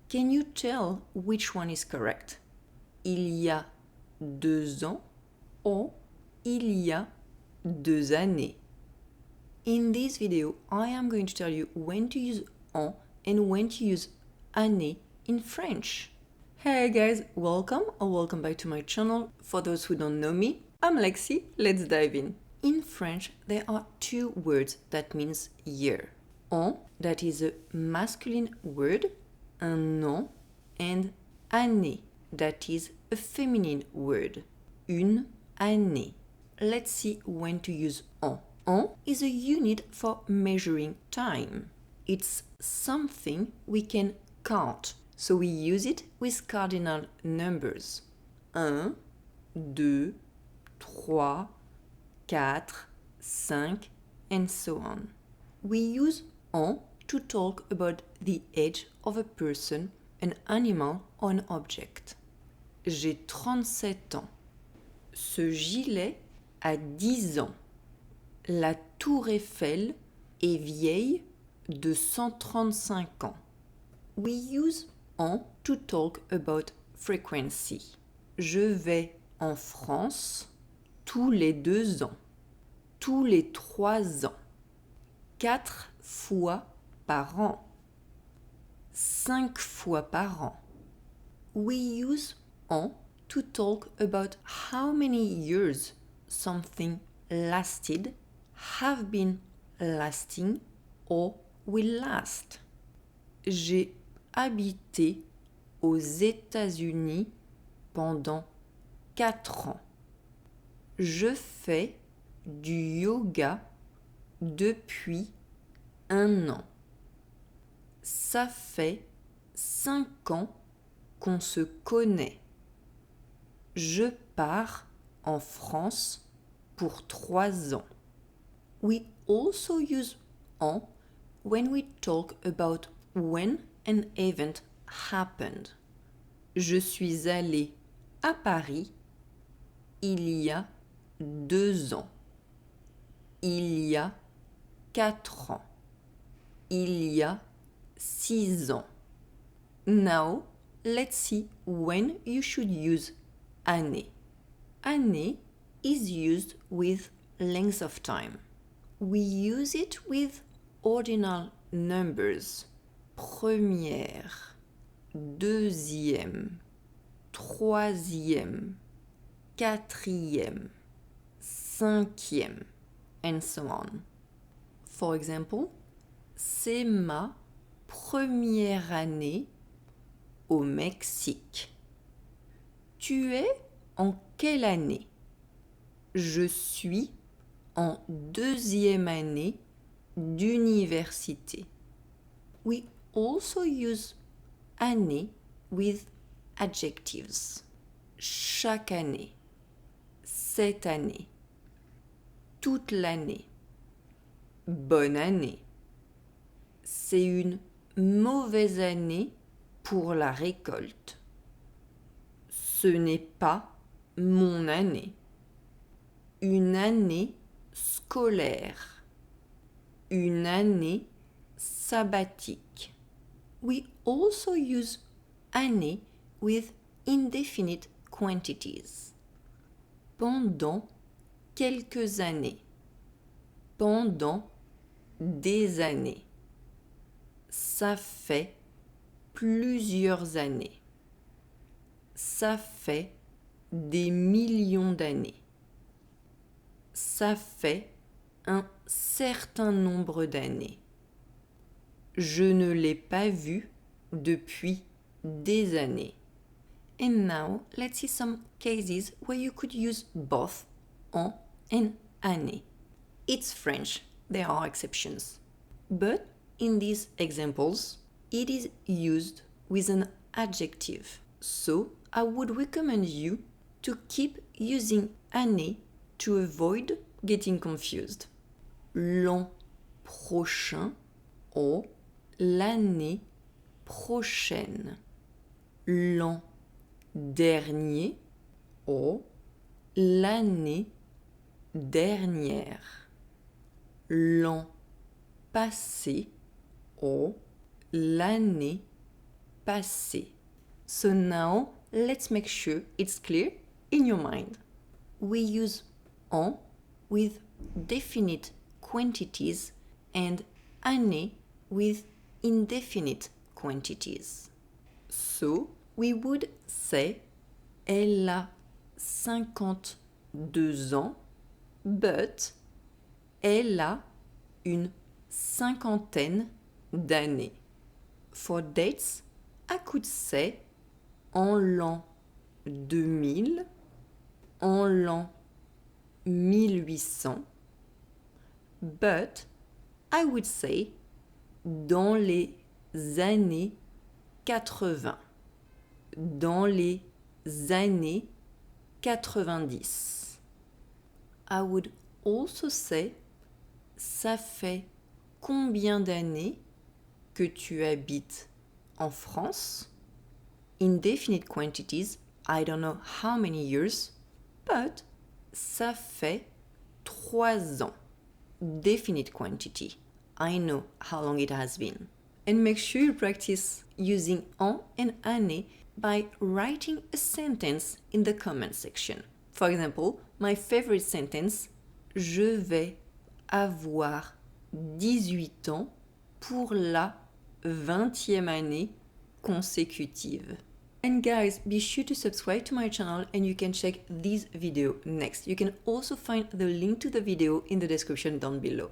Can you tell which one is correct? Il y a 2 ans or il y a 2 années. In this video, I am going to tell you when to use en and when to use année in French. Hey guys, welcome or welcome back to my channel. For those who don't know me, I'm Lexi. Let's dive in. In French, there are 2 words that means year. En, that is a masculine word, un an, and année, that is a feminine word, une année. Let's see when to use en. En is a unit for measuring time. It's something we can count, so we use it with cardinal numbers. 1, 2, 3, 4, 5, and so on. We use en to talk about the age of a person, an animal, or an object. J'ai 37 ans. Ce gilet a 10 ans. La tour Eiffel est vieille de 135 ans. We use en to talk about frequency. Je vais en France tous les 2 ans, tous les 3 ans, 4 fois par an, 5 fois par an. We use en to talk about how many years something lasted, have been lasting, or will last. J'ai habité aux États-Unis pendant 4 ans. Je fais du yoga depuis 1 an. Ça fait 5 ans qu'on se connaît. Je pars en France pour 3 ans. We also use en when we talk about when an event happened. Je suis allé à Paris il y a 2 ans. Il y a 4 ans. Il y a 6 ans. Now, let's see when you should use année. Année is used with length of time. We use it with ordinal numbers. Première, deuxième, troisième, quatrième, cinquième, and so on. For example, c'est ma première année au Mexique. Tu es en quelle année? Je suis en 2e année d'université. We also use année with adjectives. Chaque année, cette année, toute l'année, bonne année. C'est une mauvaise année pour la récolte. Ce n'est pas mon année. Une année scolaire. Une année sabbatique. We also use année with indefinite quantities. Pendant quelques années. Pendant des années. Ça fait plusieurs années. Ça fait des millions d'années. Ça fait un certain nombre d'années. Je ne l'ai pas vu depuis des années. And now, let's see some cases where you could use both en and année. It's French, there are exceptions. But in these examples, it is used with an adjective. So I would recommend you to keep using année to avoid getting confused. L'an prochain or l'année prochaine. L'an dernier or l'année dernière. L'an passé or l'année passé. So now, let's make sure it's clear in your mind. We use en with definite quantities and année with indefinite quantities. So, we would say elle a 52 ans, but elle a une cinquantaine d'années. For dates, I could say en l'an 2000, en l'an 1800, but I would say dans les années 80, dans les années 90. I would also say ça fait combien d'années que tu habites en France? Indefinite quantities, I don't know how many years, but ça fait 3 ans. Definite quantity, I know how long it has been. And make sure you practice using en and année by writing a sentence in the comment section. For example, my favorite sentence, je vais avoir 18 ans pour la 20e année consécutive. And guys, be sure to subscribe to my channel and you can check this video next. You can also find the link to the video in the description down below.